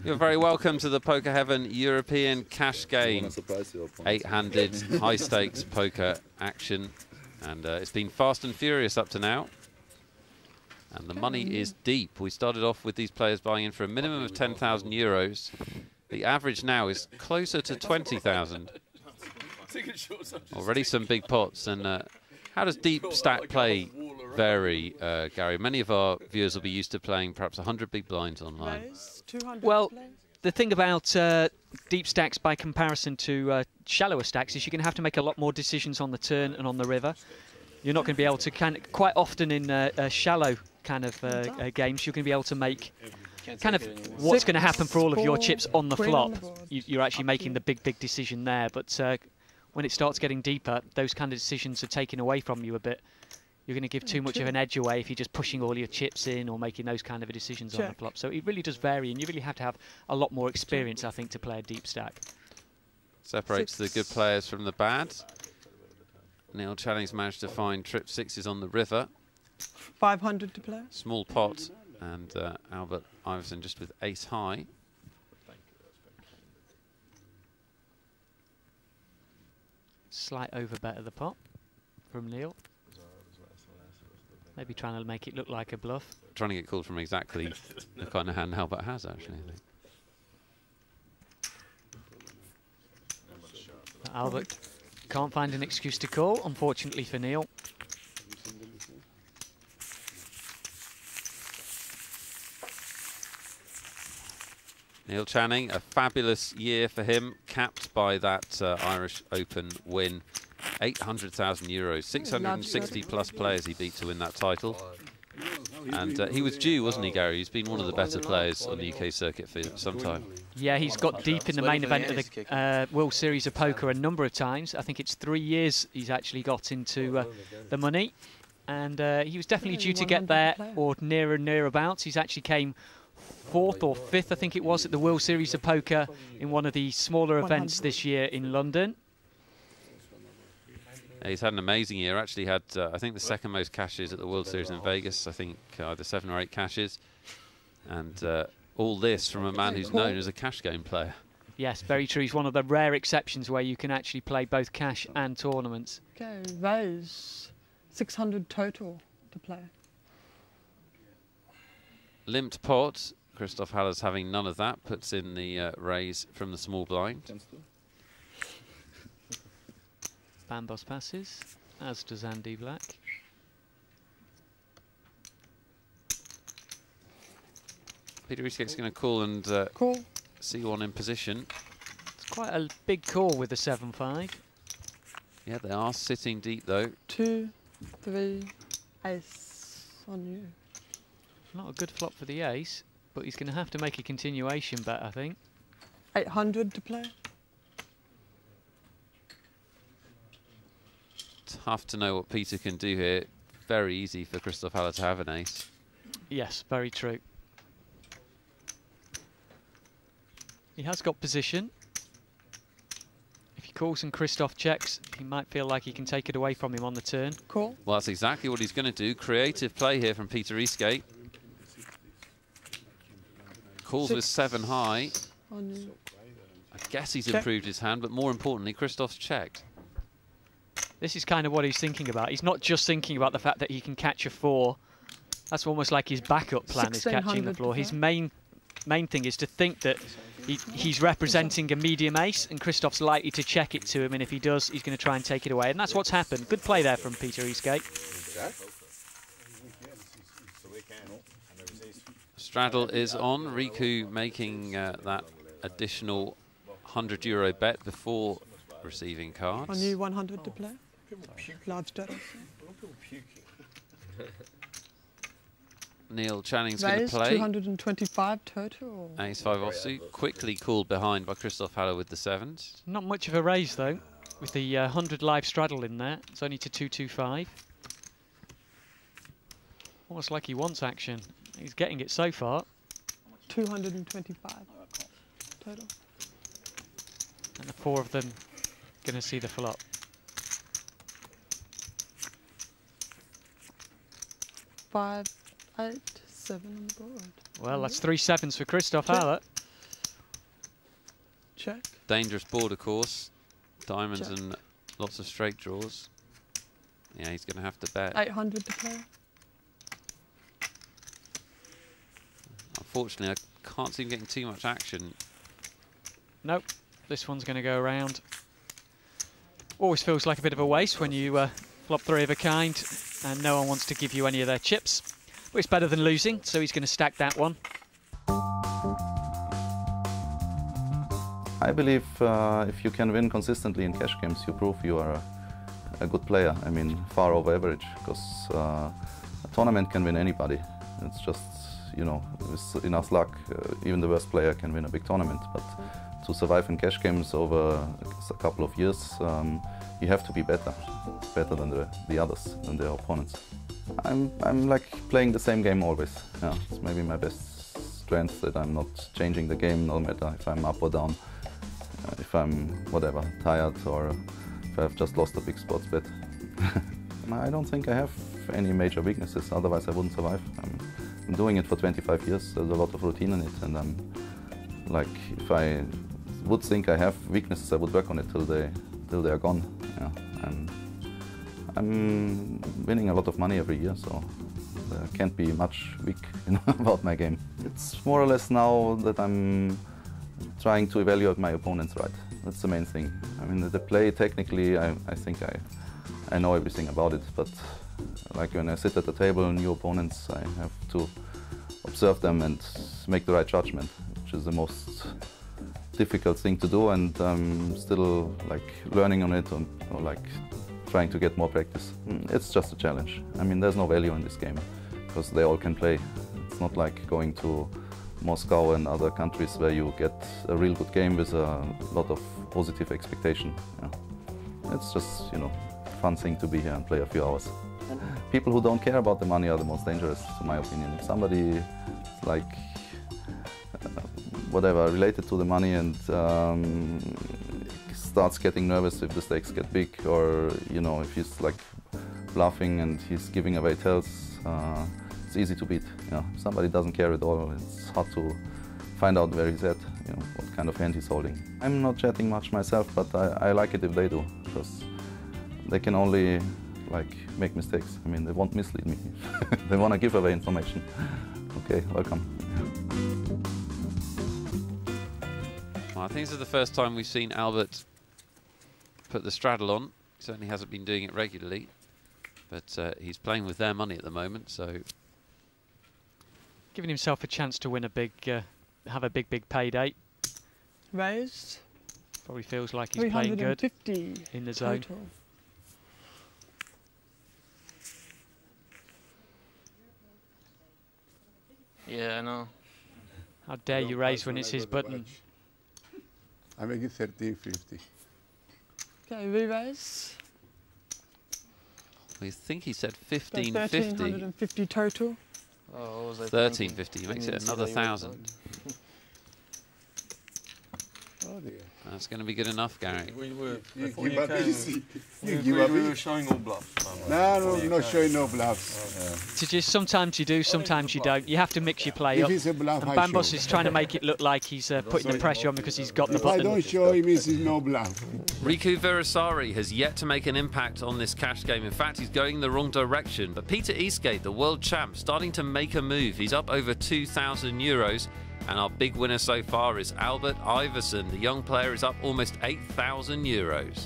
You're very welcome to the Poker Heaven European Cash Game. 8-handed, high-stakes poker action. And it's been fast and furious up to now. And the money is deep. We started off with these players buying in for a minimum of 10,000 euros. The average now is closer to 20,000. Already some big pots. And how does deep stack play vary, Gary? Many of our viewers will be used to playing perhaps 100 big blinds online. Well, the thing about deep stacks by comparison to shallower stacks is you're going to have to make a lot more decisions on the turn and on the river. You're not going to be able to quite often in shallow kind of games, you're going to be able to make kind of what's going to happen for all of your chips on the flop. You're actually making the big decision there. But when it starts getting deeper, those kind of decisions are taken away from you a bit. You're going to give too much of an edge away if you're just pushing all your chips in or making those kind of decisions on the flop. So it really does vary, and you really have to have a lot more experience, I think, to play a deep stack. Separates the good players from the bad. Neil Channing's managed to find trip sixes on the river. 500 to play. Small pot, and Albert Iverson just with ace high. Slight overbet of the pot from Neil. Maybe trying to make it look like a bluff. Trying to get called from exactly the kind of hand Albert has, actually. Albert can't find an excuse to call, unfortunately for Neil. Neil Channing, a fabulous year for him, capped by that Irish Open win. 800,000 euros, 660 plus players he beat to win that title. And he was due, wasn't he, Gary? He's been one of the better players on the UK circuit for some time. Yeah, he's got deep in the main event of the World Series of Poker a number of times. I think it's 3 years he's actually got into the money. And he was definitely due to get there or near and nearabouts. He's actually came 4th or 5th, I think it was, at the World Series of Poker in one of the smaller events this year in London. He's had an amazing year. Actually had, I think, the second most cashes at the World Series in Vegas. I think either 7 or 8 cashes. And all this from a man who's known as a cash game player. Yes, very true. He's one of the rare exceptions where you can actually play both cash and tournaments. Okay, raise 600 total to play. Limped pot. Christoph Haller's having none of that. Puts in the raise from the small blind. Bambos passes, as does Andy Black. Peter Eastgate's going to call and see one in position. It's quite a big call with the 7-5. Yeah, they are sitting deep though. 2, 3, ace on you. Not a good flop for the ace, but he's going to have to make a continuation bet, I think. 800 to play. Tough to know what Peter can do here. Very easy for Christoph Haller to have an ace. Yes, very true. He has got position. If he calls and Christoph checks, he might feel like he can take it away from him on the turn. Call. Well, that's exactly what he's going to do. Creative play here from Peter Eastgate. Calls with 7 high. I guess he's improved his hand, but more importantly, Christoph's checked. This is kind of what he's thinking about. He's not just thinking about the fact that he can catch a 4. That's almost like his backup plan is catching the floor. His main thing is to think that he's representing a medium ace, and Christoph's likely to check it to him, and if he does, he's going to try and take it away. And that's what's happened. Good play there from Peter Eastgate. Straddle is on. Riku making that additional €100 bet before receiving cards. On you 100 to play. Large straddle. Neil Channing's going to play. 225 total. Ace-5 offsuit, quickly called behind by Christoph Haller with the 7s. Not much of a raise though, with the 100 live straddle in there. It's only to 225. Almost like he wants action. He's getting it so far. 225 total. And the 4 of them going to see the flop. 5, 8, 7 on the board. Well, that's 3 sevens for Christoph Albert. Check. Dangerous board, of course. Diamonds Check. and lots of straight draws. Yeah, he's going to have to bet. 800 to play. Unfortunately, I can't see him getting too much action. Nope, this one's going to go around. Always feels like a bit of a waste when you flop 3 of a kind and no one wants to give you any of their chips. But it's better than losing, so he's going to stack that one. I believe if you can win consistently in cash games, you prove you are a good player. I mean, far over average, because a tournament can win anybody. It's just, you know, with enough luck, even the worst player can win a big tournament. But to survive in cash games over a couple of years, you have to be better than the others, than their opponents. I'm like playing the same game always. Yeah, it's maybe my best strength, that I'm not changing the game no matter if I'm up or down. If I'm, whatever, tired, or if I've just lost a big sports bet. I don't think I have any major weaknesses, otherwise I wouldn't survive. I'm doing it for 25 years, there's a lot of routine in it, and I'm like, if I would think I have weaknesses, I would work on it till they are gone. Yeah. I'm winning a lot of money every year, so there can't be much weak, you know, about my game. It's more or less now that I'm trying to evaluate my opponents right. That's the main thing. I mean, the play technically, I think I know everything about it, but like when I sit at the table, new opponents, I have to observe them and make the right judgment, which is the most difficult thing to do, and I'm still like learning on it, or like trying to get more practice. It's just a challenge. I mean, there's no value in this game because they all can play. It's not like going to Moscow and other countries where you get a real good game with a lot of positive expectation. Yeah. It's just, you know, fun thing to be here and play a few hours. People who don't care about the money are the most dangerous, in my opinion. If somebody is like whatever related to the money and starts getting nervous if the stakes get big, or you know, if he's like bluffing and he's giving away tells, it's easy to beat. You know, if somebody doesn't care at all, it's hard to find out where he's at, you know, what kind of hand he's holding. I'm not chatting much myself, but I like it if they do, because they can only like make mistakes. I mean, they won't mislead me. They want to give away information. Okay, welcome. Well, I think this is the first time we've seen Albert put the straddle on. He certainly hasn't been doing it regularly, but he's playing with their money at the moment, so Giving himself a chance to win a big, have a big payday. Raised. Probably feels like he's playing good in the zone. Total. Yeah, I know. How dare you raise when it's his button? I make it 1350. Okay, re-raise. I think he said 1550. 1350 total. Oh, what was I 1350 he makes it another 1,000. Oh dear. That's going to be good enough, Gary. We were, You before give you up came, easy. You we give up were easy. showing all bluffs. No, not showing no bluffs. To just sometimes you do, sometimes you don't. You have to mix your play If up. it's a bluff, And I Bambos show. is trying to make it look like he's putting the pressure on because he's got the If I button. don't show, it means it's no bluff. Riku Virasari has yet to make an impact on this cash game. In fact, he's going the wrong direction. But Peter Eastgate, the world champ, starting to make a move. He's up over 2,000 euros. And our big winner so far is Albert Iverson. The young player is up almost 8,000 euros.